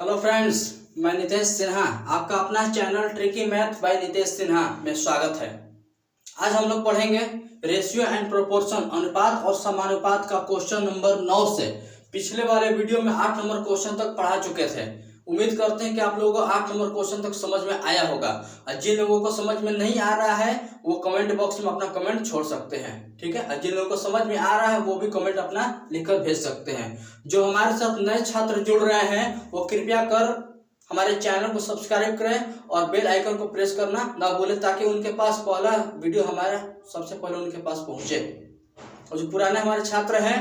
Hello friends, मैं नितेश सिन्हा, आपका अपना channel tricky math bye Nitesh Sinha में स्वागत है। आज हम लोग पढ़ेंगे रेशियो एंड प्रोपोर्शन, अनुपात और समानुपात का क्वेश्चन नंबर 9 से। पिछले वाले वीडियो में 8 नंबर क्वेश्चन तक पढ़ा चुके थे। उम्मीद करते हैं कि आप लोगों को 8 नंबर क्वेश्चन तक समझ में आया होगा। और जिन लोगों को समझ में नहीं आ रहा है वो कमेंट बॉक्स में अपना कमेंट छोड़ सकते हैं, ठीक है। और जिन लोगों को समझ में आ रहा है वो भी कमेंट अपना लिखकर भेज सकते हैं। जो हमारे साथ नए छात्र जुड़ रहे हैं वो कृपया कर हमारे चैनल को सब्सक्राइब करें और बेल आइकन को प्रेस करना ना भूलें, ताकि उनके पास पहला वीडियो हमारा सबसे पहले उनके पास पहुंचे। और जो पुराने हमारे छात्र हैं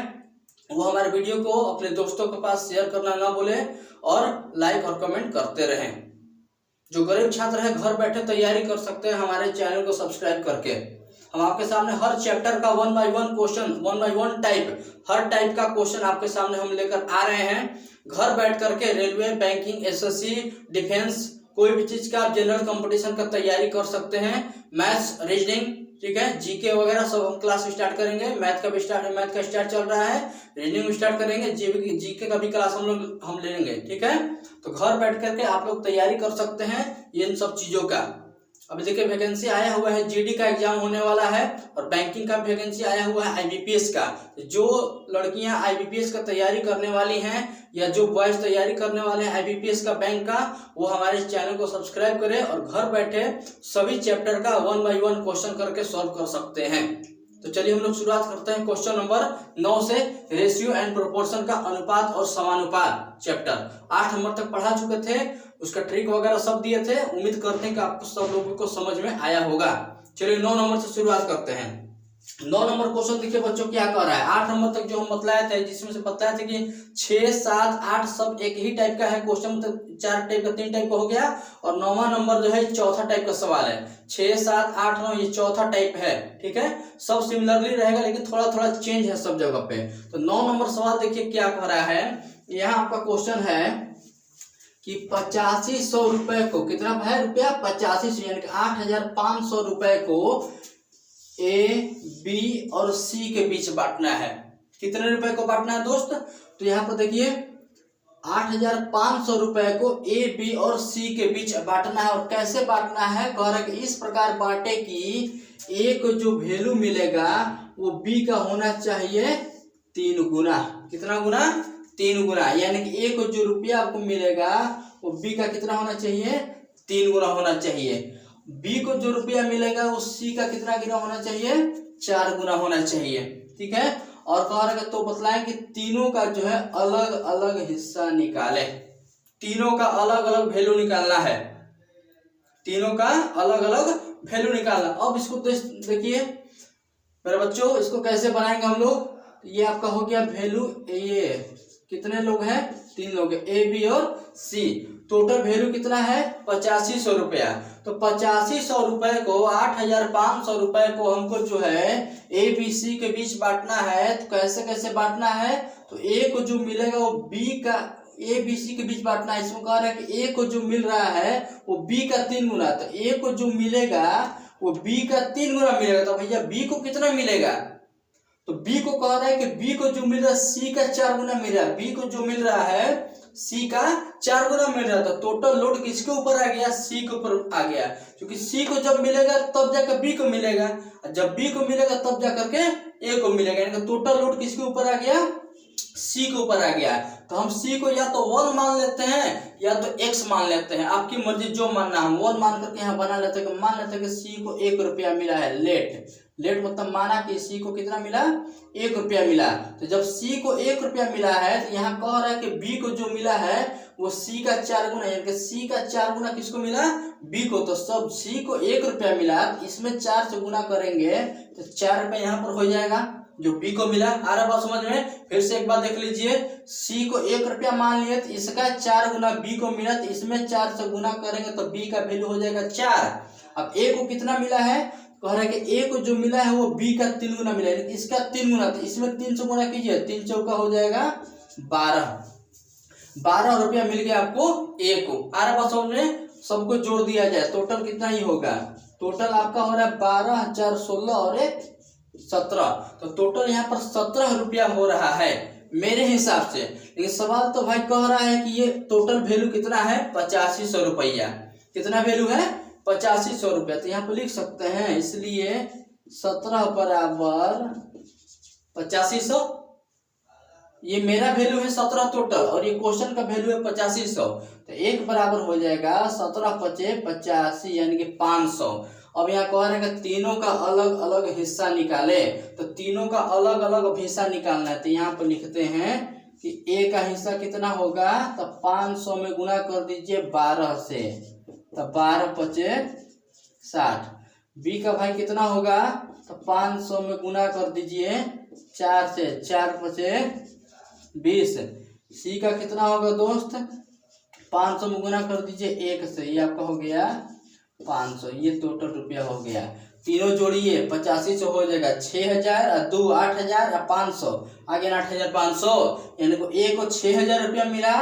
वो हमारे वीडियो को अपने दोस्तों के पास शेयर करना ना भूलें और लाइक और कमेंट करते रहें। जो गरीब छात्र है घर बैठे तैयारी कर सकते हैं हमारे चैनल को सब्सक्राइब करके। हम आपके सामने हर चैप्टर का 1 बाय 1 क्वेश्चन, 1 बाय 1 टाइप, हर टाइप का क्वेश्चन आपके सामने हम लेकर आ रहे हैं। घर बैठ करके रेलवे, बैंकिंग, एसएससी, डिफेंस, कोई भी चीज का आप जनरल कंपटीशन का तैयारी कर सकते हैं। मैथ्स, रीजनिंग, ठीक है, जीके वगैरह सब हम क्लास स्टार्ट करेंगे। मैथ का स्टार्ट चल रहा है, रीजनिंग भी स्टार्ट करेंगे, जीके का भी क्लास हम लेंगे, ठीक है। तो घर बैठ करके आप लोग तैयारी कर सकते हैं इन सब चीजों का। अभी देखिए वैकेंसी आया हुआ है, जीडी का एग्जाम होने वाला है और बैंकिंग का वैकेंसी आया हुआ है, आईबीपीएस का। जो लड़कियां आईबीपीएस का तैयारी करने वाली हैं या जो बॉयज तैयारी करने वाले हैं आईबीपीएस का, बैंक का, वो हमारे चैनल को सब्सक्राइब करें और घर बैठे सभी चैप्टर का 1 बाय 1 क्वेश्चन करके सॉल्व कर सकते हैं। तो चलिए हम लोग शुरुआत करते हैं क्वेश्चन नंबर 9 से। रेशियो एंड प्रोपोर्शन का अनुपात और समानुपात चैप्टर 8 नंबर तक पढ़ा चुके थे, उसका ट्रिक वगैरह सब दिए थे। उम्मीद करते हैं कि आपको सब लोगों को समझ में आया होगा। चलिए 9 नंबर से शुरुआत करते हैं। 9 नंबर क्वेश्चन देखिए बच्चों क्या कर रहा है। 8 नंबर तक जो हम बतलाए थे, जिसमें से बताया था कि 6, 7, 8 सब एक ही टाइप का है क्वेश्चन, मतलब 4 टाइप का 3 टाइप का हो गया। और 9वां नंबर जो है चौथा टाइप का सवाल है। 6, 7, 8, 9 ये चौथा टाइप है, ठीक है। सब सिमिलरली रहेगा लेकिन थोड़ा थोड़ा चेंज है सब जगह पे। तो 9 नंबर सवाल देखिए क्या कर रहा है। यहाँ आपका क्वेश्चन है कि 8500 रुपए को, कितना है रुपया 8500, यानी कि 8500 रुपए को ए, बी और सी के बीच बांटना है। कितने रुपए को बांटना है दोस्त? तो यहाँ पर देखिए 8500 रुपए को ए, बी और सी के बीच बांटना है। और कैसे बांटना है? कह रहा है कि इस प्रकार बांटे कि ए को जो वैल्यू मिलेगा वो बी का होना चाहिए 3 गुना। कितना गुना? 3 गुना। यानी कि ए को जो रुपया आपको मिलेगा वो बी का कितना होना चाहिए? 3 गुना होना चाहिए। बी को जो रुपया मिलेगा वो सी का कितना गुना होना चाहिए? 4 गुना होना चाहिए, ठीक है। और कह रहा है तो बतलाएं कि तीनों का जो है अलग अलग हिस्सा निकाले। तीनों का अलग अलग वैल्यू निकालना है। तीनों का अलग अलग वैल्यू निकालना। अब इसको देखिए मेरे बच्चों, इसको कैसे बनाएंगे हम लोग। ये आपका हो गया वैल्यू। ये कितने लोग हैं? 3 लोग, ए, बी और सी। टोटल वैल्यू कितना है? 8500 रुपया। तो 8500 रुपए को 8500 रुपए को हमको जो है ए, बी, सी के बीच बांटना है। तो कैसे कैसे बांटना है? तो ए को जो मिलेगा वो बी का, ए, बी, सी के बीच बांटना है। इसमें कह रहा है कि ए को जो मिल रहा है वो बी का 3 गुना। तो ए को जो मिलेगा वो बी का 3 गुना मिलेगा। तो भैया बी को कितना मिलेगा? तो बी को कह रहा है कि बी को जो मिल रहा है सी का 4 गुना मिल रहा है। बी को जो मिल रहा है सी का 4 गुना मिल रहा था। टोटल लोड किसके ऊपर आ गया? सी के ऊपर आ गया, क्योंकि सी को जब मिलेगा तब जाकर बी को मिलेगा, जब बी को मिलेगा तब जाकर के ए को मिलेगा। यानी कि टोटल लोड किसके ऊपर आ गया? सी के ऊपर आ गया। तो हम सी को या तो 1 मान लेते हैं या तो x मान लेते हैं, आपकी मर्जी जो मानना है। 1 मान करके यहाँ बना लेते हैं। मान लेते हैं कि सी को 1 रुपया मिला है। लेट मतलब माना कि सी को कितना मिला? 1 रुपया मिला। तो जब सी को 1 रुपया मिला है तो यहाँ कह रहा है कि बी को जो मिला है वो सी का 4 गुना, यानी कि सी का 4 गुना किसको मिला? बी को। तो सब सी को 1 रुपया मिला, तो इसमें 4 से गुना करेंगे तो 4 रुपया यहाँ पर हो जाएगा जो बी को मिला। आ रहा बात समझ में? फिर से एक बार देख लीजिए, सी को 1 रुपया मान लिए तो इसका 4 गुना बी को मिला, तो इसमें 4 से गुना करेंगे तो बी का वैल्यू हो जाएगा 4। अब ए को कितना मिला है? कह रहा है कि ए को जो मिला है वो बी का 3 गुना मिला है, इसका 3 गुना। तो इसमें 3 से गुना कीजिए, 3 चौका हो जाएगा 12 रुपया मिल गया आपको ए को। आ रहा बात समझ में? सबको जोड़ दिया जाए टोटल कितना ही होगा? टोटल आपका हो रहा है 12, 4, 16 और 17। तो टोटल यहाँ पर 17 रुपया हो रहा है। मेरे हिसाब से। लेकिन सवाल तो भाई कह रहा है कि ये टोटल वैल्यू कितना है, 8500 रुपया। कितना वैल्यू है, 8500 रुपया। तो यहाँ पे लिख सकते हैं, इसलिए 17 बराबर 8500। ये मेरा वैल्यू है 17 टोटल और ये क्वेश्चन का वैल्यू है 8500। तो एक बराबर हो जाएगा 17 पचे 85 यानी कि 500। अब यहाँ कह रहे हैं कि तीनों का अलग अलग हिस्सा निकाले, तो तीनों का अलग अलग हिस्सा निकालना है। तो यहाँ पर लिखते हैं कि ए का हिस्सा कितना होगा, तो 500 में गुना कर दीजिए 12 से, तो 12 पचे 60। बी का भाई कितना होगा, तो 500 में गुना कर दीजिए 4 से, 4 पचे 20। सी का कितना होगा दोस्त, 500 में गुना कर दीजिए 1 से, ये आपका हो गया 500। ये टोटल रुपया हो गया। तीनों जोड़िए 85 से हो जाएगा 6000 और 2 8000 और 500 आगे 8500, यानी को ए को 6000 रुपया मिला,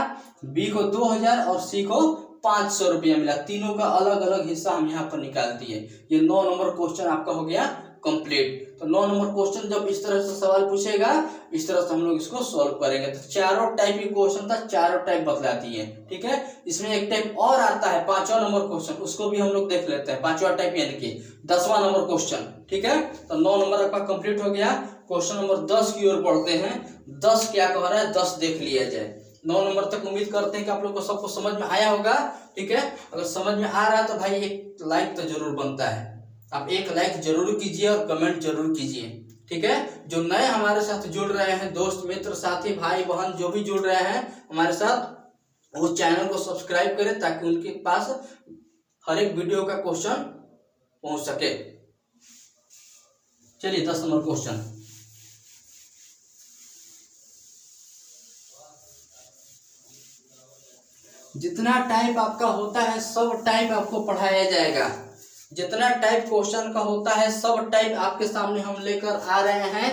बी को 2000 और सी को 500 रुपया मिला। तीनों का अलग अलग हिस्सा हम यहाँ पर निकाल दिए। ये 9 नंबर क्वेश्चन आपका हो गया कंप्लीट। तो 9 नंबर क्वेश्चन जब इस तरह से सवाल पूछेगा, इस तरह से हम लोग इसको सॉल्व करेंगे। तो चारों टाइप की क्वेश्चन था, चारों टाइप बतलाती है, ठीक है। इसमें एक टाइप और आता है 5वां नंबर क्वेश्चन, उसको भी हम लोग देख लेते हैं। 5वां टाइप यानी कि 10वां नंबर क्वेश्चन, ठीक है। तो 9 नंबर आपका कंप्लीट हो गया। क्वेश्चन नंबर 10 की ओर बढ़ते हैं। 10 क्या कह रहा है, 10 देख लिया जाए। 9 नंबर तक उम्मीद करते हैं कि आप लोग को सबको समझ में आया होगा, ठीक है। अगर समझ में आ रहा है तो भाई एक लाइक तो जरूर बनता है, आप एक लाइक जरूर कीजिए और कमेंट जरूर कीजिए, ठीक है। जो नए हमारे साथ जुड़ रहे हैं, दोस्त मित्र साथी भाई बहन जो भी जुड़ रहे हैं हमारे साथ, वो चैनल को सब्सक्राइब करें ताकि उनके पास हर एक वीडियो का क्वेश्चन पहुंच सके। चलिए 10 नंबर क्वेश्चन। जितना टाइप आपका होता है सब टाइप आपको पढ़ाया जाएगा। जितना टाइप क्वेश्चन का होता है सब टाइप आपके सामने हम लेकर आ रहे हैं।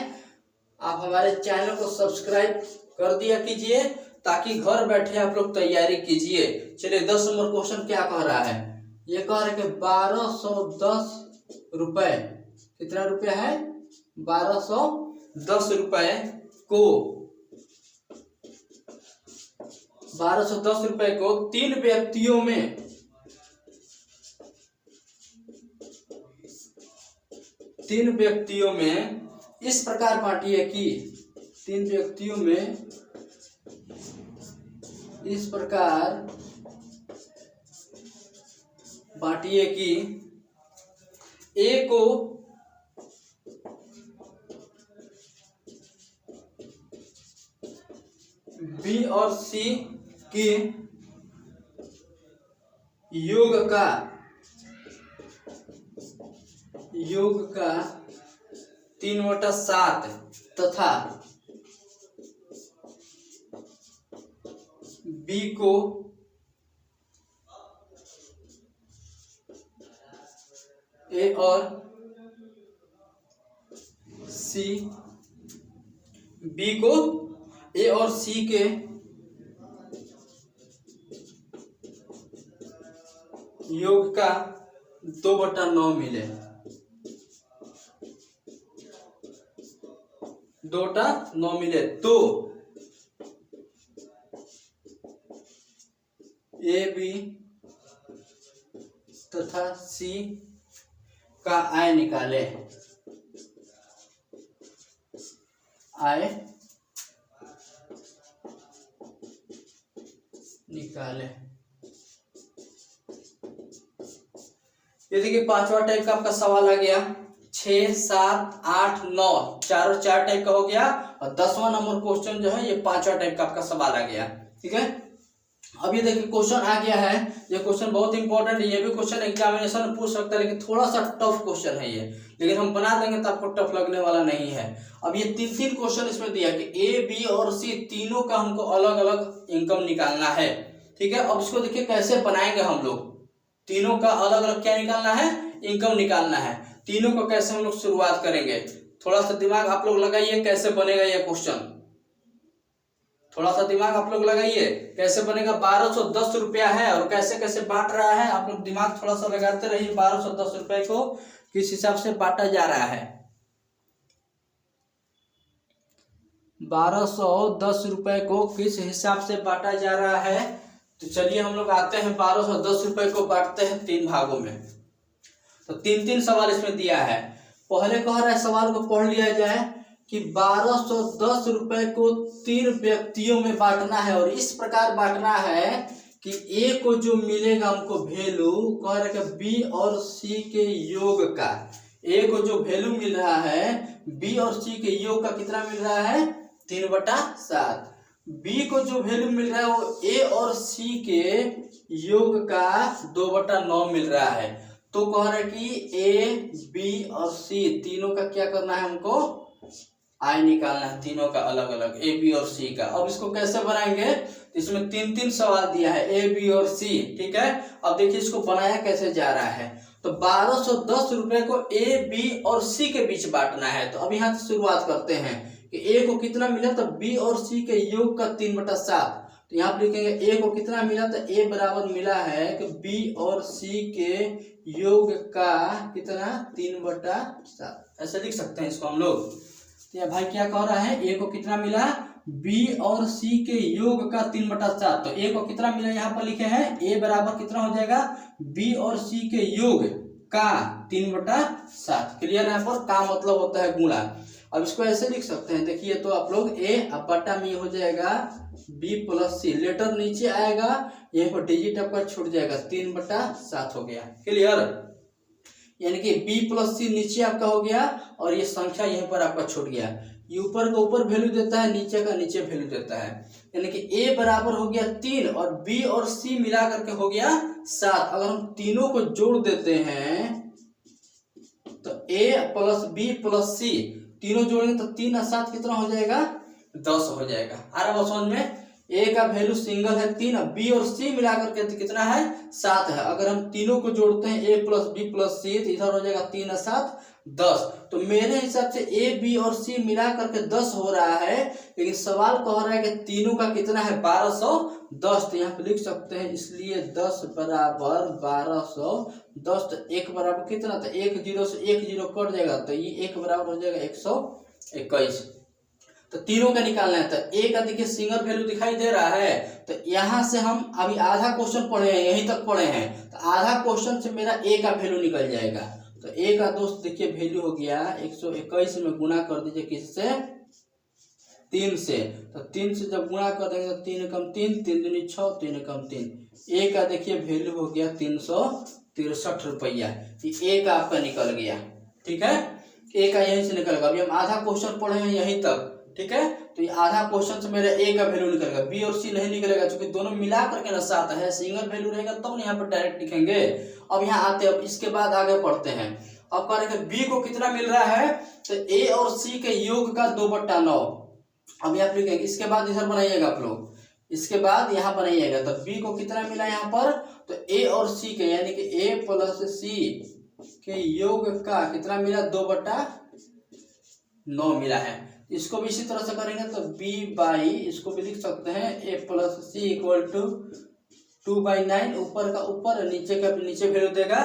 आप हमारे चैनल को सब्सक्राइब कर दिया कीजिए ताकि घर बैठे आप लोग तैयारी कीजिए। चलिए 10 नंबर क्वेश्चन क्या कह रहा है, ये कह रहा है कि 1210 रुपए, कितना रुपया है, 1210 रुपए को 1210 रुपए को 3 व्यक्तियों में इस प्रकार बांटिए कि 3 व्यक्तियों में इस प्रकार बांटिए कि ए को बी और सी के योग का 3/7 तथा बी को ए और सी, बी को ए और सी के योग का 2/9 मिले, 2/9 मिले, तो ए बी तथा सी का आय निकाले। आय निकाले। ये देखिए 5वां टाइप का आपका सवाल आ गया। 6, 7, 8, 9 चारों 4 टाइप का हो गया और 10वां नंबर क्वेश्चन जो है ये 5वां टाइप का आपका सवाल आ गया, ठीक है। अब ये देखिए क्वेश्चन आ गया है, ये क्वेश्चन बहुत इंपॉर्टेंट है। ये भी क्वेश्चन एग्जामिनेशन में पूछ सकता है, लेकिन थोड़ा सा टफ क्वेश्चन है ये, लेकिन हम बना देंगे तो आपको टफ लगने वाला नहीं है। अब ये 3 क्वेश्चन इसमें दिया कि ए बी और सी तीनों का हमको अलग अलग इनकम निकालना है, ठीक है। अब इसको देखिए कैसे बनाएंगे हम लोग, तीनों का अलग अलग क्या निकालना है, इनकम निकालना है। तीनों को कैसे हम लोग शुरुआत करेंगे, थोड़ा सा दिमाग आप लोग लगाइए कैसे बनेगा ये क्वेश्चन, थोड़ा सा दिमाग आप लोग लगाइए कैसे बनेगा। 1210 रुपया है और कैसे कैसे बांट रहा है, आप लोग दिमाग थोड़ा सा लगाते रहिए। 1210 रुपए को किस हिसाब से बांटा जा रहा है। 1210 रुपए को किस हिसाब से बांटा जा रहा है। तो चलिए हम लोग आते हैं 1210 रुपए को बांटते हैं 3 भागों में। तो 3-3 सवाल इसमें दिया है। पहले कह रहा है सवाल को पढ़ लिया जाए कि 1210 रुपए को 3 व्यक्तियों में बांटना है और इस प्रकार बांटना है कि ए को जो मिलेगा हमको वैल्यू कह रहे हैं बी और सी के योग का। ए को जो वैल्यू मिल रहा है बी और सी के योग का कितना मिल रहा है 3/7। बी को जो वैल्यू मिल रहा है वो ए और सी के योग का 2/9 मिल रहा है। तो कह रहे कि ए बी और सी तीनों का क्या करना है हमको आई निकालना है, तीनों का अलग अलग ए बी और सी का। अब इसको कैसे बनाएंगे, इसमें 3-3 सवाल दिया है ए बी और सी, ठीक है। अब देखिए इसको बनाया कैसे जा रहा है। तो 1210 रुपए को ए बी और सी के बीच बांटना है। तो अब यहाँ से शुरुआत करते हैं कि ए को कितना मिला, तो बी और सी के योग का 3/7। तो यहाँ पर लिखेंगे ए को कितना मिला, तो ए बराबर मिला है कि बी और सी के योग का कितना 3/7, ऐसे लिख सकते हैं इसको हम लोग। तो ये भाई क्या कह रहा है, ए को कितना मिला, बी और सी के योग का 3/7। तो ए को कितना मिला यहाँ पर लिखे हैं, ए बराबर कितना हो जाएगा बी और सी के योग का 3/7। क्लियर है। यहाँ पर का मतलब होता है गुणा। अब इसको ऐसे लिख सकते हैं, देखिए तो आप लोग ए अब बटा में हो जाएगा बी प्लस सी, लेटर नीचे आएगा, यहाँ पर डिजिट आपका छूट जाएगा, 3/7 हो गया। क्लियर। यानी कि b प्लस सी नीचे आपका हो गया और ये संख्या यहीं पर आपका छूट गया। ये ऊपर का ऊपर वैल्यू देता है, नीचे का नीचे वैल्यू देता है। यानी कि a बराबर हो गया 3 और b और c मिला करके हो गया 7। अगर हम तीनों को जोड़ देते हैं तो a plus b plus c तीनों जोड़ेंगे तो 3 और 7 कितना हो जाएगा 10 हो जाएगा। आ रहा है समझ में। ए का वैल्यू सिंगल है 3, बी और सी मिलाकर के कितना है 7 है। अगर हम तीनों को जोड़ते हैं ए प्लस बी प्लस सी तो इधर हो जाएगा 3 और 7 10। तो मेरे हिसाब से ए बी और सी मिला करके 10 हो रहा है, लेकिन सवाल कह रहा है कि तीनों का कितना है 1210। तो यहाँ पे लिख सकते हैं, इसलिए 10 बराबर 1210। तो 1 बराबर कितना, तो 1 0 से 1 0 कट जाएगा, तो ये 1 बराबर हो जाएगा 121। तो तीनों का निकालना है। तो ए का देखिए सिंगल वैल्यू दिखाई दे रहा है। तो यहाँ से हम अभी आधा क्वेश्चन पढ़े हैं, यहीं तक पढ़े हैं, तो आधा क्वेश्चन से मेरा ए का वैल्यू निकल जाएगा। तो ए का दोस्त देखिए वैल्यू हो गया 121 में गुना कर दीजिए किससे 3 से। तो 3 से जब गुणा कर देंगे तो 3 कम 3 3 दूनी 6 3 कम 3। ए का देखिए वैल्यू हो गया 363 रुपया। ए का आपका निकल गया, ठीक है। ए का यहीं से निकलेगा। अभी हम आधा क्वेश्चन पढ़े हैं यहीं तक, ठीक है। तो ये आधा क्वेश्चन से मेरा ए का वैल्यू निकलेगा, बी और सी नहीं निकलेगा, क्योंकि दोनों मिला करके ना 7 है। सिंगल वैल्यू रहेगा तब तो यहाँ पर डायरेक्ट लिखेंगे। अब यहाँ आते हैं, अब इसके बाद आगे पढ़ते हैं। अब कह रहे हैं बी को कितना मिल रहा है, तो ए और सी के योग का 2/9। अब यहाँ लिखेंगे, इसके बाद इधर बनाइएगा आप लोग, इसके बाद यहाँ बनाइएगा। तो बी को कितना मिला यहाँ पर, तो ए और सी के यानी कि ए प्लस सी के योग का कितना मिला 2/9 मिला है। इसको भी इसी तरह से करेंगे तो b बाई, इसको भी लिख सकते हैं a plus C equal to 2/9। ऊपर का ऊपर नीचे का नीचे वैल्यू देगा,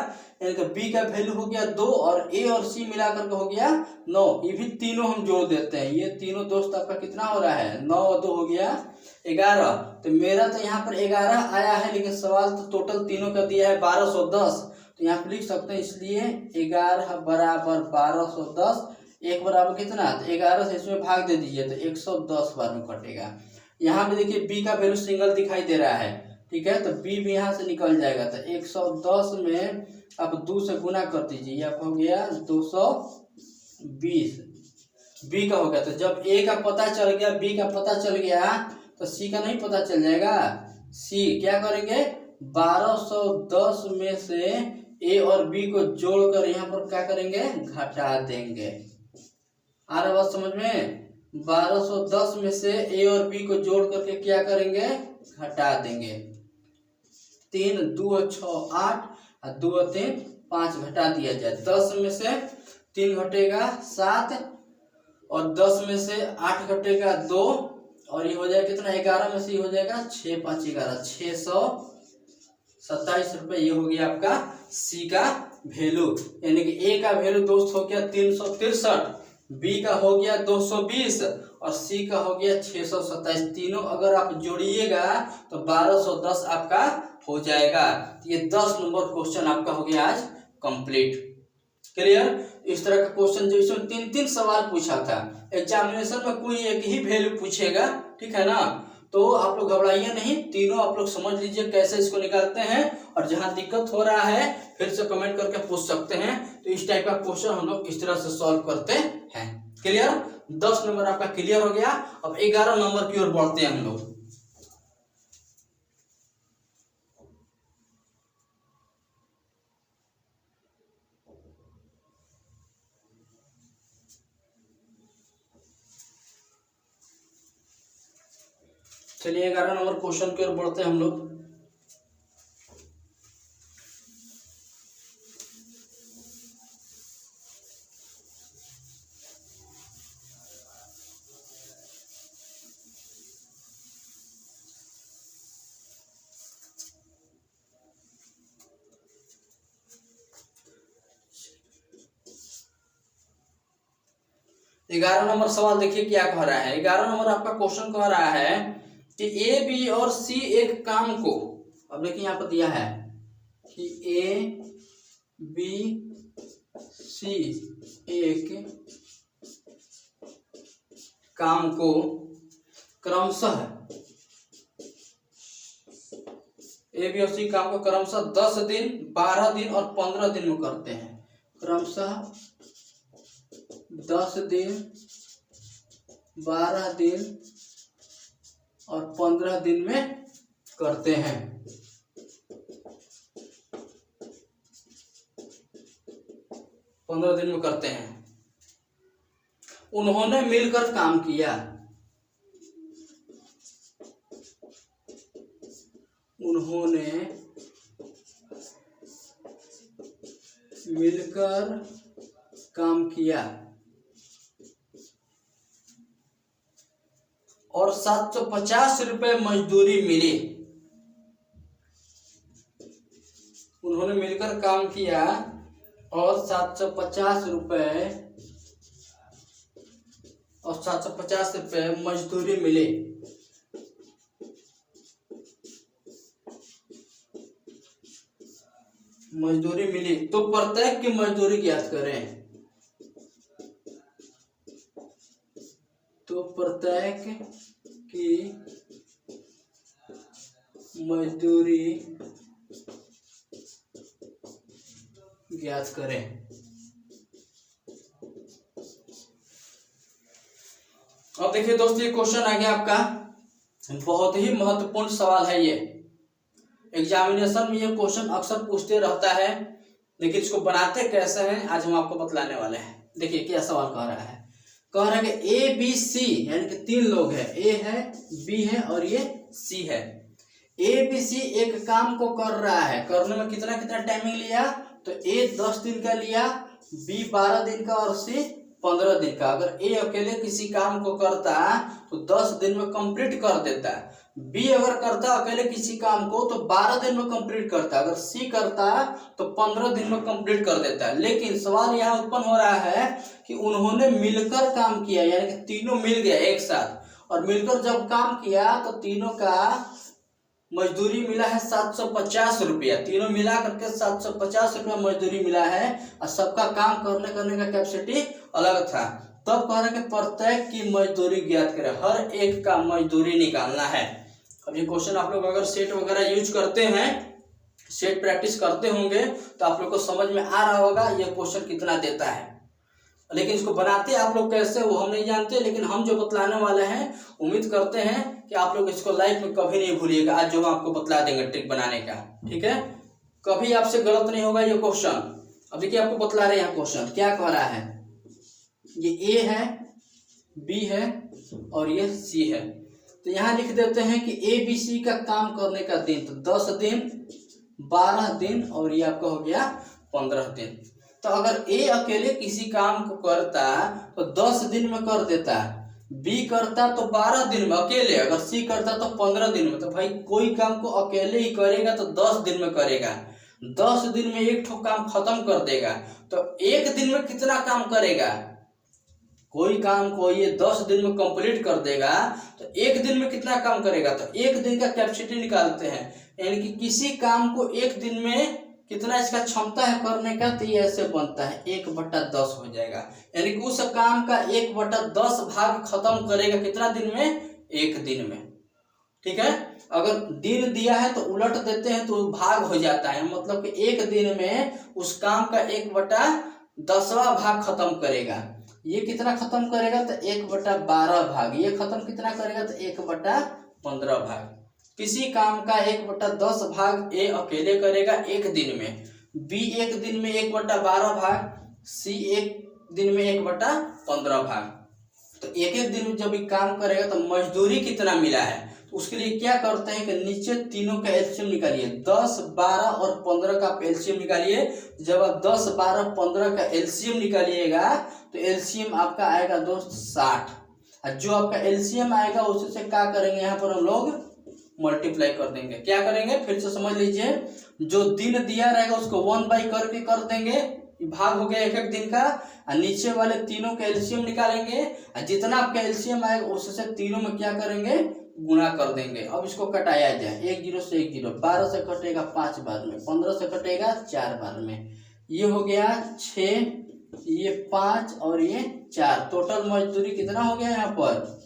यानी कि b का वैल्यू हो गया 2 और a और c मिलाकर के हो गया 9। ये भी तीनों हम जोड़ देते हैं, ये तीनों दोस्त आपका कितना हो रहा है 9 और 2 हो गया 11। तो मेरा तो यहाँ पर 11 आया है, लेकिन सवाल तो टोटल तीनों का दिया है 1210। तो यहाँ पर लिख सकते हैं, इसलिए 11 बराबर 1210। 1 बराबर कितना, तो 11 से इसमें भाग दे दीजिए तो 110 बार में कटेगा। यहाँ पे देखिए b का वैल्यू सिंगल दिखाई दे रहा है, ठीक है। तो b भी यहाँ से निकल जाएगा। तो 110 में आप 2 से गुना कर दीजिए, आप हो गया 220 b का हो गया। तो जब a का पता चल गया, b का पता चल गया, तो c का नहीं पता चल जाएगा। c क्या करेंगे, 1210 में से a और b को जोड़कर यहाँ पर क्या करेंगे, घटा देंगे। आ रहा बात समझ में। 1210 में से a और b को जोड़ करके क्या करेंगे, घटा देंगे। 3 2 6 8 और 2 3 5 घटा दिया जाए। 10 में से 3 घटेगा 7 और 10 में से 8 घटेगा 2 और ये हो जाएगा कितना, 11 में से ये हो जाएगा 6 5 11 627 रुपये। ये हो गया आपका सी का वैल्यू, यानी कि ए का वैल्यू दोस्त हो गया 363 बी का हो गया 220 और सी का हो गया 627। तीनों अगर आप जोड़िएगा तो 1210 आपका हो जाएगा। ये 10 नंबर क्वेश्चन आपका हो गया आज कंप्लीट। क्लियर। इस तरह का क्वेश्चन जो इसमें 3-3 सवाल पूछा था, एग्जामिनेशन में कोई एक ही वैल्यू पूछेगा, ठीक है ना। तो आप लोग घबराइए नहीं, तीनों आप लोग समझ लीजिए कैसे इसको निकालते हैं, और जहां दिक्कत हो रहा है फिर से कमेंट करके पूछ सकते हैं। तो इस टाइप का क्वेश्चन हम लोग इस तरह से सॉल्व करते हैं। क्लियर। 10 नंबर आपका क्लियर हो गया। अब 11 नंबर की ओर बढ़ते हैं हम लोग। चलिए 11 नंबर क्वेश्चन की ओर बढ़ते हैं हम लोग। ग्यारह नंबर सवाल देखिए क्या कह रहा है। 11 नंबर आपका क्वेश्चन कह रहा है कि ए बी और सी एक काम को, अब देखिए यहाँ पर दिया है कि ए बी सी एक काम को क्रमशः, ए बी और सी काम को क्रमशः 10 दिन, 12 दिन और 15 दिन में करते हैं। क्रमशः 10 दिन, 12 दिन और 15 दिन में करते हैं। उन्होंने मिलकर काम किया। उन्होंने मिलकर काम किया और 750 रुपये मजदूरी मिली। उन्होंने मिलकर काम किया और 750 रुपये मजदूरी मिली। तो प्रत्येक की मजदूरी ज्ञात करें। तो प्रत्येक की मजदूरी ज्ञात करें। अब देखिए दोस्तों, ये क्वेश्चन आ गया आपका, बहुत ही महत्वपूर्ण सवाल है ये। एग्जामिनेशन में ये क्वेश्चन अक्सर पूछते रहता है, लेकिन इसको बनाते कैसे हैं आज हम आपको बतलाने वाले हैं। देखिए क्या सवाल कह रहा है। कह रहा है कि ए बी सी यानी कि 3 लोग हैं, ए है, बी है और ये सी है। ए बी सी एक काम को कर रहा है, करने में कितना टाइमिंग लिया, तो ए 10 दिन का लिया, बी 12 दिन का और सी 15 दिन का। अगर ए अकेले किसी काम को करता तो 10 दिन में कंप्लीट कर देता। बी अगर करता अकेले किसी काम को तो 12 दिन में कंप्लीट करता। अगर सी करता तो 15 दिन में कंप्लीट कर देता। लेकिन सवाल यहाँ उत्पन्न हो रहा है कि उन्होंने मिलकर काम किया, यानी कि तीनों मिल गए एक साथ, और मिलकर जब काम किया तो तीनों का मजदूरी मिला है 750 रुपया। तीनों मिला करके 750 रुपया मजदूरी मिला है, और सबका काम करने का कैपेसिटी अलग था। तब कह रहा है कि प्रत्येक की मजदूरी ज्ञात करें, हर एक का मजदूरी निकालना है। अब ये क्वेश्चन आप लोग अगर सेट वगैरह यूज करते हैं, सेट प्रैक्टिस करते होंगे, तो आप लोग को समझ में आ रहा होगा ये क्वेश्चन कितना देता है। लेकिन इसको बनाते आप लोग कैसे वो हम नहीं जानते, लेकिन हम जो बतलाने वाले हैं उम्मीद करते हैं कि आप लोग इसको लाइफ में कभी नहीं भूलिएगा। आज जो हम आपको बतला देंगे ट्रिक बनाने का, ठीक है, कभी आपसे गलत नहीं होगा ये क्वेश्चन। अब देखिए आपको बतला रहे हैं क्वेश्चन क्या कह रहा है। ये ए है, बी है और ये सी है। तो यहाँ लिख देते हैं कि ए बी सी का काम करने का दिन, तो 10 दिन, 12 दिन और ये आपका हो गया 15 दिन। तो अगर ए अकेले किसी काम को करता तो 10 दिन में कर देता, बी करता तो 12 दिन में अकेले, अगर सी करता तो 15 दिन में। तो भाई कोई काम को अकेले ही करेगा तो 10 दिन में करेगा, 10 दिन में एक ठो काम खत्म कर देगा। तो एक दिन में कितना काम करेगा, कोई काम को ये 10 दिन में कंप्लीट कर देगा तो एक दिन में कितना काम करेगा, तो एक दिन का कैपेसिटी निकालते हैं, यानी कि किसी काम को एक दिन में कितना इसका क्षमता है करने का, तो ये ऐसे बनता है 1/10 हो जाएगा, यानी कि उस काम का 1/10 भाग खत्म करेगा कितना दिन में, एक दिन में। ठीक है, अगर दिन दिया है तो उलट देते हैं तो भाग हो जाता है, मतलब कि एक दिन में उस काम का 1/10वां भाग खत्म करेगा। ये कितना खत्म करेगा, तो 1/12 भाग, ये खत्म कितना करेगा, तो 1/15 भाग। किसी काम का 1/10 भाग ए अकेले करेगा एक दिन में, बी एक दिन में 1/12 भाग, सी एक दिन में 1/15 भाग। तो एक एक दिन में जब ये काम करेगा तो मजदूरी कितना मिला है, तो उसके लिए क्या करते हैं कि नीचे तीनों का एलसीएम निकालिए, 10, 12 और 15 का एलसीएम निकालिए। जब आप 10, 12, 15 का एलसीएम निकालिएगा तो एलसीएम आपका आएगा दोस्त 60, और जो आपका एलसीएम आएगा उसी से क्या करेंगे, यहाँ पर हम लोग मल्टीप्लाई कर देंगे। क्या करेंगे, फिर से समझ लीजिए, जो दिन दिया रहेगा उसको 1/, करके कर देंगे, भाग हो गया एक एक दिन का, और नीचे वाले तीनों का एलसीएम निकालेंगे, और जितना आपका एलसीएम आएगा उससे तीनों में क्या करेंगे, गुणा कर देंगे। अब इसको कटाया जाए, 1 0 से 1 0, 12 से कटेगा 5 बार में, 15 से कटेगा 4 बार में, ये हो गया 6, ये 5 और ये 4। टोटल मजदूरी कितना हो गया, यहाँ पर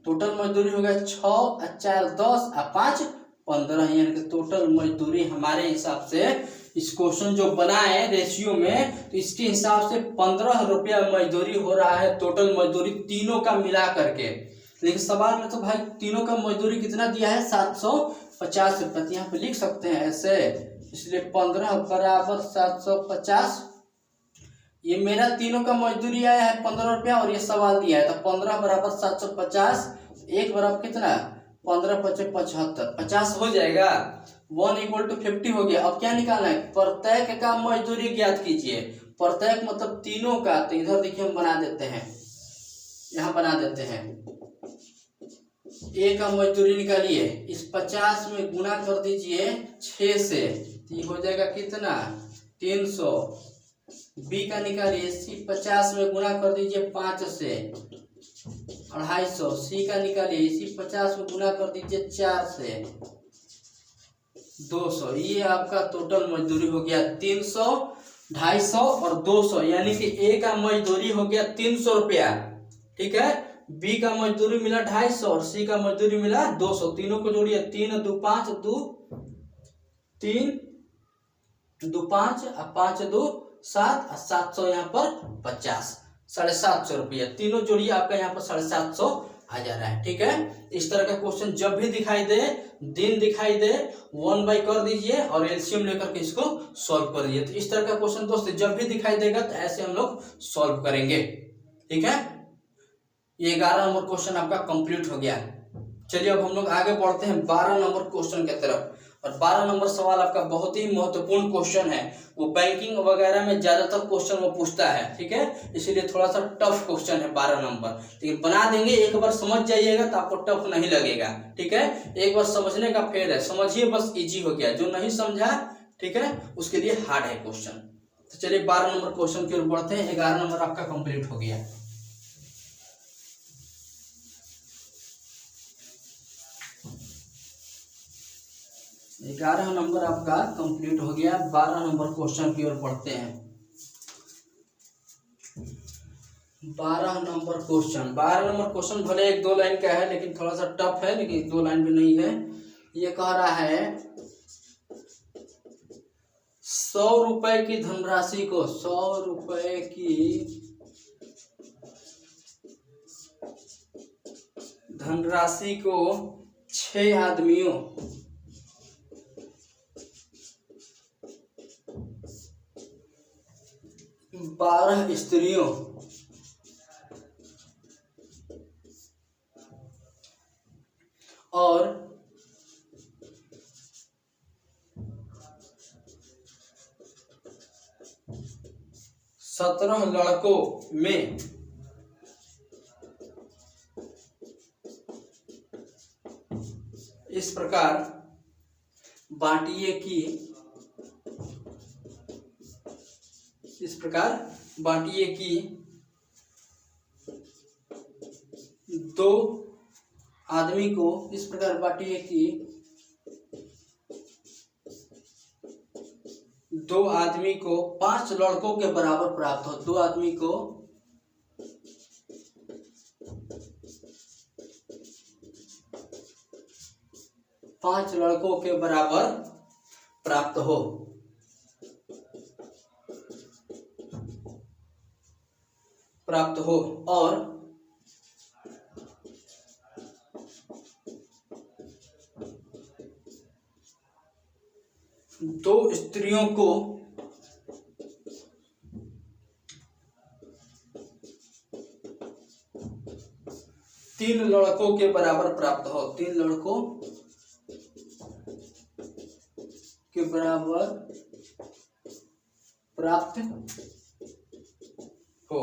टोटल मजदूरी हो गया 6 और 4 10 और 5 15, यानी कि टोटल मजदूरी हमारे हिसाब से इस क्वेश्चन जो बना है रेशियो में, तो इसके हिसाब से 15 रुपया मजदूरी हो रहा है, टोटल मजदूरी तीनों का मिला करके। लेकिन सवाल में तो भाई तीनों का मजदूरी कितना दिया है, 750 रुपये, तो यहाँ पे लिख सकते हैं ऐसे, इसलिए 15 बराबर 750। ये मेरा तीनों का मजदूरी आया है 15 रुपया, और ये सवाल दिया है, तो 15 बराबर 750, एक बराबर कितना, 15 × 5 = 75, 50 हो जाएगा। 1 = 50 हो गया। अब क्या निकालना है, प्रत्येक का मजदूरी ज्ञात कीजिए। प्रत्येक मतलब तीनों का, तो इधर देखिए हम बना देते हैं, यहाँ बना देते हैं, ए का मजदूरी निकालिए, इस 50 में गुना कर दीजिए 6 से, ये हो जाएगा कितना, 300। बी का निकालिए, सी 50 में गुना कर दीजिए 5 से, 250। सी का निकालिए, इसी 50 में गुना कर दीजिए 4 से, 200। ये आपका टोटल मजदूरी हो गया 300, 250 और 200, यानी कि ए का मजदूरी हो गया 300 रुपया। ठीक है, बी का मजदूरी मिला 250 और सी का मजदूरी मिला 200। तीनों को जोड़िए, 3 2 5 2 3 2 5 और 5 2 7 और 700, यहाँ पर 50, 750 रुपया। तीनों जोड़िए, आपका यहाँ पर 750 आ जा रहा है। ठीक है, इस तरह का क्वेश्चन जब भी दिखाई दे, दिन दिखाई दे, 1/, कर दीजिए और एलसीएम लेकर के इसको सॉल्व कर दीजिए। तो इस तरह का क्वेश्चन दोस्त जब भी दिखाई देगा तो ऐसे हम लोग सॉल्व करेंगे। ठीक है, ये 11 नंबर क्वेश्चन आपका कंप्लीट हो गया। चलिए अब हम लोग आगे बढ़ते हैं 12 नंबर क्वेश्चन की तरफ। और 12 नंबर सवाल आपका बहुत ही महत्वपूर्ण क्वेश्चन है, वो बैंकिंग वगैरह में ज्यादातर क्वेश्चन वो पूछता है। ठीक है, इसीलिए थोड़ा सा टफ क्वेश्चन है 12 नंबर, लेकिन बना देंगे, एक बार समझ जाइएगा तो आपको टफ नहीं लगेगा। ठीक है, एक बार समझने का फेर है, समझिए बस इजी हो गया, जो नहीं समझा ठीक है उसके लिए हार्ड है क्वेश्चन। तो चलिए 12 नंबर क्वेश्चन की ओर बढ़ते हैं। 11 नंबर आपका कंप्लीट हो गया। ग्यारह नंबर आपका कंप्लीट हो गया। 12 नंबर क्वेश्चन की ओर बढ़ते हैं। 12 नंबर क्वेश्चन भले 1-2 लाइन का है, लेकिन थोड़ा सा टफ है, लेकिन 2 लाइन भी नहीं है। ये कह रहा है 100 रुपए की धनराशि को, 100 रुपए की धनराशि को 6 आदमियों 12 स्त्रियों और 17 लड़कों में इस प्रकार बांटिए कि बांटिए कि 2 आदमी को, इस प्रकार बांटिए कि 2 आदमी को 5 लड़कों के बराबर प्राप्त हो। 2 आदमी को 5 लड़कों के बराबर प्राप्त हो। और 2 स्त्रियों को 3 लड़कों के बराबर प्राप्त हो। 3 लड़कों के बराबर प्राप्त हो।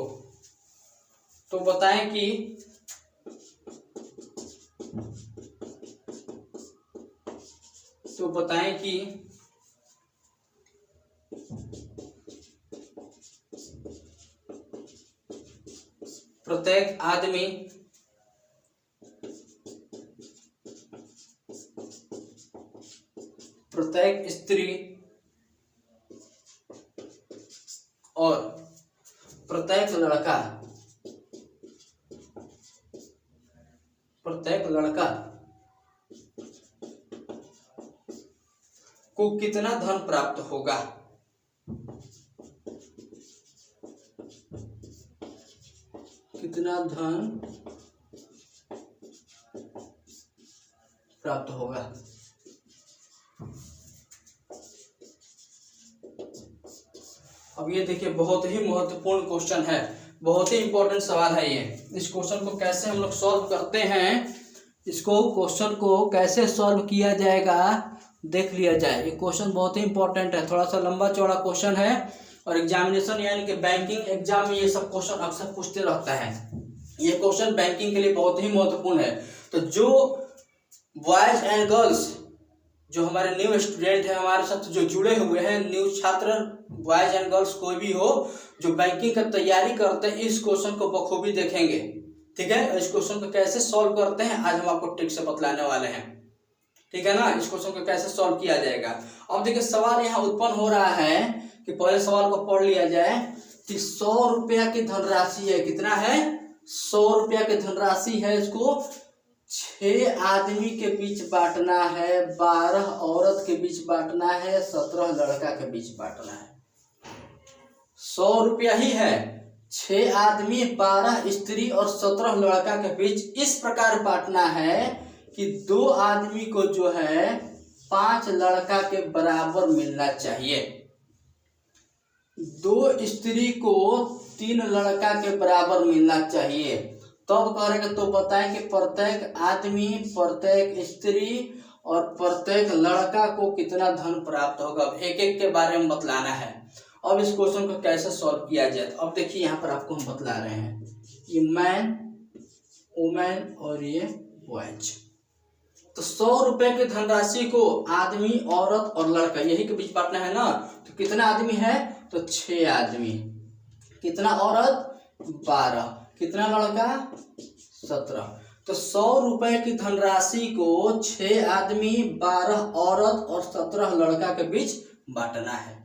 तो बताएं कि प्रत्येक आदमी प्रत्येक स्त्री और प्रत्येक लड़का को कितना धन प्राप्त होगा। कितना धन प्राप्त होगा। अब ये देखिए, बहुत ही महत्वपूर्ण क्वेश्चन है, बहुत ही इंपॉर्टेंट सवाल है ये। इस क्वेश्चन को कैसे हम लोग सॉल्व करते हैं, इसको क्वेश्चन को कैसे सॉल्व किया जाएगा देख लिया जाए। ये क्वेश्चन बहुत ही इंपॉर्टेंट है, थोड़ा सा लंबा चौड़ा क्वेश्चन है और एग्जामिनेशन यानी कि बैंकिंग एग्जाम में ये सब क्वेश्चन अक्सर पूछते रहता है। ये क्वेश्चन बैंकिंग के लिए बहुत ही महत्वपूर्ण है। तो जो बॉयज एंड गर्ल्स, जो हमारे न्यू स्टूडेंट है, हमारे साथ जो जुड़े हुए हैं, न्यू छात्र, बॉयज एंड गर्ल्स कोई भी हो जो बैंकिंग का तैयारी करते हैं, इस क्वेश्चन को बखूबी देखेंगे। ठीक है, इस क्वेश्चन को कैसे सॉल्व करते हैं आज हम आपको ट्रिक से बतलाने वाले हैं। ठीक है ना, इस क्वेश्चन को कैसे सॉल्व किया जाएगा। अब देखिए, सवाल यहाँ उत्पन्न हो रहा है कि पहले सवाल को पढ़ लिया जाए कि 100 रुपया की धनराशि है। कितना है? 100 रुपया की धनराशि है। इसको 6 आदमी के बीच बांटना है, 12 औरत के बीच बांटना है, 17 लड़का के बीच बांटना है। 100 रुपया ही है, 6 आदमी, 12 स्त्री और 17 लड़का के बीच इस प्रकार बांटना है कि 2 आदमी को जो है 5 लड़का के बराबर मिलना चाहिए, 2 स्त्री को 3 लड़का के बराबर मिलना चाहिए। तब करेंगे तो बताएं कि प्रत्येक आदमी, प्रत्येक स्त्री और प्रत्येक लड़का को कितना धन प्राप्त होगा। एक एक के बारे में बतलाना है। अब इस क्वेश्चन को कैसे सॉल्व किया जाए, तो अब देखिए यहाँ पर आपको हम बतला रहे हैं। ये मैन, वुमेन और ये बॉयज। तो 100 रुपए की धनराशि को आदमी, औरत और लड़का यही के बीच बांटना है ना। तो कितना आदमी है? तो 6 आदमी। कितना औरत? 12। कितना लड़का? 17। तो 100 रुपए की धनराशि को 6 आदमी, 12 औरत और 17 लड़का के बीच बांटना है।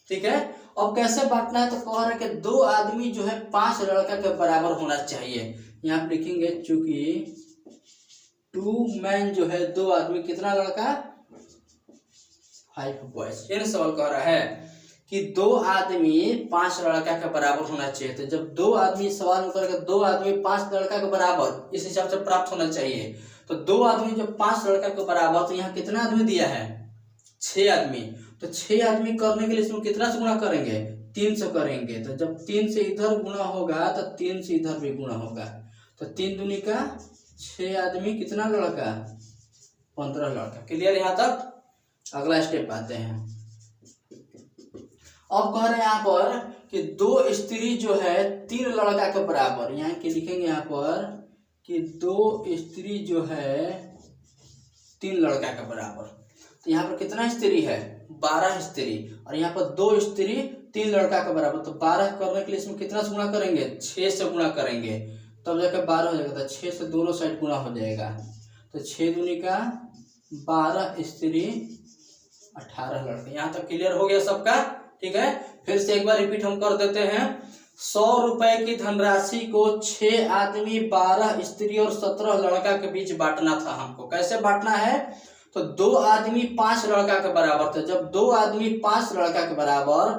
ठीक है, अब कैसे बांटना है तो कह रहे कि 2 आदमी जो है 5 लड़का के बराबर होना चाहिए। यहाँ पे लिखेंगे चूंकि 2 मैन जो है 2 आदमी, कितना लड़का? 5 बॉयज। ये सवाल कह रहा है कि 2 आदमी 5 लड़का के बराबर होना चाहिए। तो जब 2 आदमी, सवाल में करके 2 आदमी 5 लड़का के बराबर इस हिसाब से प्राप्त होना चाहिए। तो 2 आदमी जब 5 लड़का के बराबर, तो यहाँ कितना आदमी दिया है? 6 आदमी। तो 6 आदमी करने के लिए इसमें कितना से गुणा करेंगे? 3 से करेंगे। तो जब 3 से इधर गुणा होगा तो 3 से इधर भी गुणा होगा। तो 3 दूनी का 6 आदमी, कितना लड़का? 15 लड़का। क्लियर यहाँ तक? अगला स्टेप आते हैं। अब कह रहे हैं यहाँ पर कि 2 स्त्री जो है 3 लड़का के बराबर। यहाँ के लिखेंगे यहाँ पर कि 2 स्त्री जो है 3 लड़का के बराबर। तो यहाँ पर कितना स्त्री है? 12 स्त्री। और यहाँ पर 2 स्त्री 3 लड़का के बराबर। तो 12 करने के लिए इसमें कितना से गुणा करेंगे, 6 से गुणा करेंगे, तब जाकर 12 हो जाएगा। तो 6 से दोनों साइड गुणा हो जाएगा। तो 6 दूनी का 12 स्त्री 18 लड़के। यहाँ तक क्लियर हो गया सबका, ठीक है। फिर से एक बार रिपीट हम कर देते हैं। 100 रुपए की धनराशि को 6 आदमी 12 स्त्री और 17 लड़का के बीच बांटना था हमको। कैसे बांटना है, तो 2 आदमी 5 लड़का के बराबर थे। जब 2 आदमी 5 लड़का के बराबर,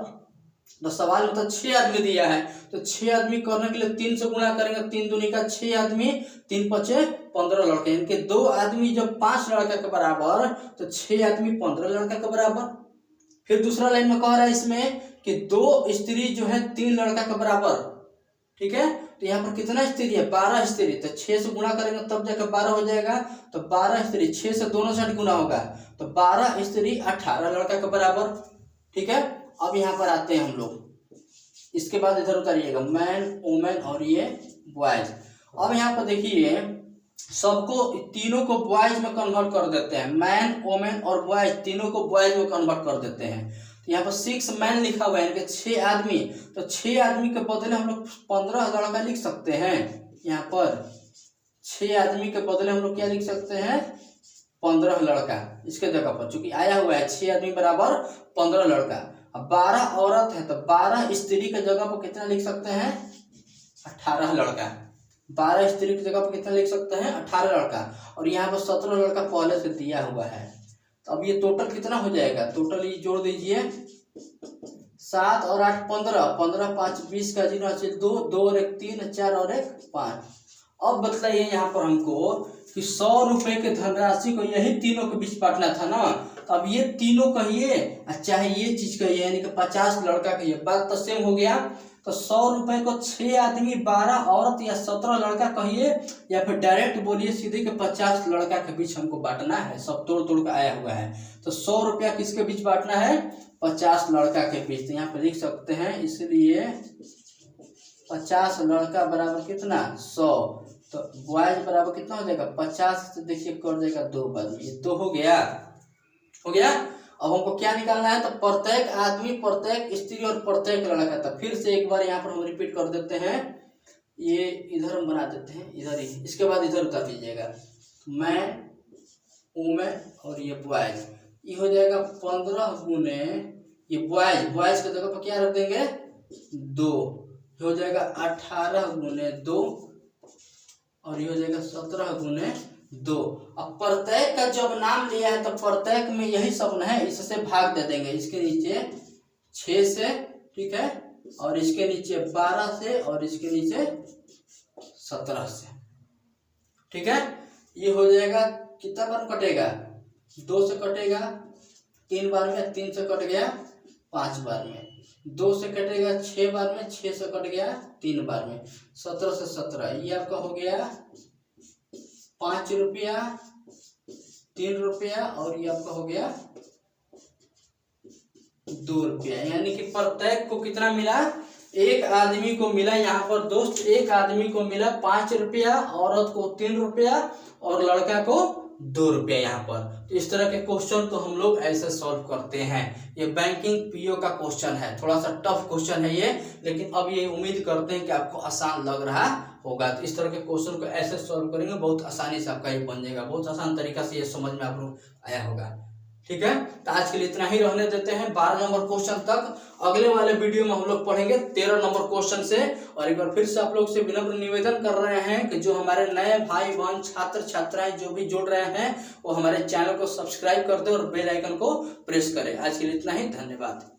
तो सवाल में तो 6 आदमी दिया है, तो 6 आदमी करने के लिए 3 से गुणा करेंगे। 3 दूनी का 6 आदमी, 3 पचे 15 लड़के। इनके 2 आदमी जब 5 लड़का के बराबर, तो 6 आदमी 15 लड़का के बराबर। फिर दूसरा लाइन में कह रहा है इसमें कि 2 स्त्री जो है 3 लड़का के बराबर, ठीक है। तो यहाँ पर कितना स्त्री है, 12 स्त्री। तो 6 से गुणा करेंगे तब जाकर 12 हो जाएगा। तो 12 स्त्री, 6 से दोनों साइड गुना होगा, तो 12 स्त्री 18 लड़का के बराबर, ठीक है। अब यहाँ पर आते हैं हम लोग, इसके बाद इधर उतारिएगा मैन वुमेन और ये बॉयज। अब यहाँ पर देखिए सबको, तीनों को बॉयज में कन्वर्ट कर देते हैं। मैन वुमेन और बॉयज तीनों को बॉयज में कन्वर्ट कर देते हैं। तो यहाँ पर 6 मैन लिखा हुआ है, यानी कि 6 आदमी। तो 6 आदमी के बदले हम लोग 15 लड़का लिख सकते हैं। यहाँ पर 6 आदमी के बदले हम लोग क्या लिख सकते हैं, 15 लड़का इसके जगह पर, चूंकि आया हुआ है 6 आदमी बराबर 15 लड़का। अब 12 औरत है, तो 12 स्त्री के जगह पर कितना लिख सकते हैं, 18 लड़का। 12 स्त्री की जगह पर कितना लिख सकते हैं, 18 लड़का। और यहाँ पर 17 लड़का पहले से दिया हुआ है। तो अब ये टोटल कितना हो जाएगा, टोटल ये जोड़ दीजिए, 7 और 8 15, 15 5 20 का 0 से 2, 2 और 1 3, 4 और 1 5। अब बतलाइए यहाँ पर हमको कि 100 रुपए के धनराशि को यही तीनों के बीच बांटना था ना। तो अब ये तीनों कहिए, चाहे ये चीज कहिए, यानी कि 50 लड़का कहिए, बात तो सेम हो गया। तो 100 रुपए को 6 आदमी 12 औरत या 17 लड़का कहिए, या फिर डायरेक्ट बोलिए सीधे कि 50 लड़का के बीच हमको बांटना है। सब तोड़ तोड़ के आया हुआ है। तो 100 रुपया किसके बीच बांटना है, 50 लड़का के बीच। तो यहाँ पे लिख सकते हैं, इसलिए 50 लड़का बराबर कितना, 100। तो बॉयज बराबर कितना हो जाएगा, 50 से देखिए कर देगा 2 बाद में, ये 2 हो गया, हो गया। अब हमको क्या निकालना है, तो प्रत्येक आदमी, प्रत्येक स्त्री और प्रत्येक लड़का था। फिर से एक बार यहाँ पर हम रिपीट कर देते हैं, ये इधर हम बना देते हैं, इधर ही, इसके बाद इधर उतार दीजिएगा। मैन वुमेन और ये बॉयज, ये हो जाएगा 15 गुने ये बॉयज, बॉयज के जगह पर क्या रख देंगे 2, हो जाएगा 18 गुने 2, और ये हो जाएगा 17 गुने 2। अब प्रत्येक का जब नाम लिया है तो प्रत्येक में यही सब है, इससे भाग दे देंगे। इसके नीचे 6 से, ठीक है, और इसके नीचे 12 से, और इसके नीचे 17 से, ठीक है। ये हो जाएगा, कितना बार कटेगा, 2 से कटेगा 3 बार में, 3 से कट गया 5 बार में, 2 से कटेगा 6 बार में, 6 से कट गया 3 बार में, 17 से 17, ये आपका हो गया 5 रुपया, 3 रुपया, और ये आपका हो गया 2 रुपया। यानी कि प्रत्येक को कितना मिला, एक आदमी को मिला यहाँ पर दोस्त, एक आदमी को मिला 5 रुपया, औरत को 3 रुपया और लड़का को 2 रुपया यहाँ पर। तो इस तरह के क्वेश्चन तो हम लोग ऐसे सॉल्व करते हैं। ये बैंकिंग पीओ का क्वेश्चन है, थोड़ा सा टफ क्वेश्चन है ये, लेकिन अब ये उम्मीद करते हैं कि आपको आसान लग रहा होगा। तो इस तरह के क्वेश्चन को ऐसे सॉल्व करेंगे, बहुत आसानी से आपका ये बन जाएगा, बहुत आसान तरीका से ये समझ में आप लोग आया होगा, ठीक है। तो आज के लिए इतना ही रहने देते हैं 12 नंबर क्वेश्चन तक। अगले वाले वीडियो में हम लोग पढ़ेंगे 13 नंबर क्वेश्चन से। और एक बार फिर से आप लोग से विनम्र निवेदन कर रहे हैं कि जो हमारे नए भाई बहन छात्र छात्राएं जो भी जुड़ रहे हैं वो हमारे चैनल को सब्सक्राइब कर दे और बेल आइकन को प्रेस करें। आज के लिए इतना ही, धन्यवाद।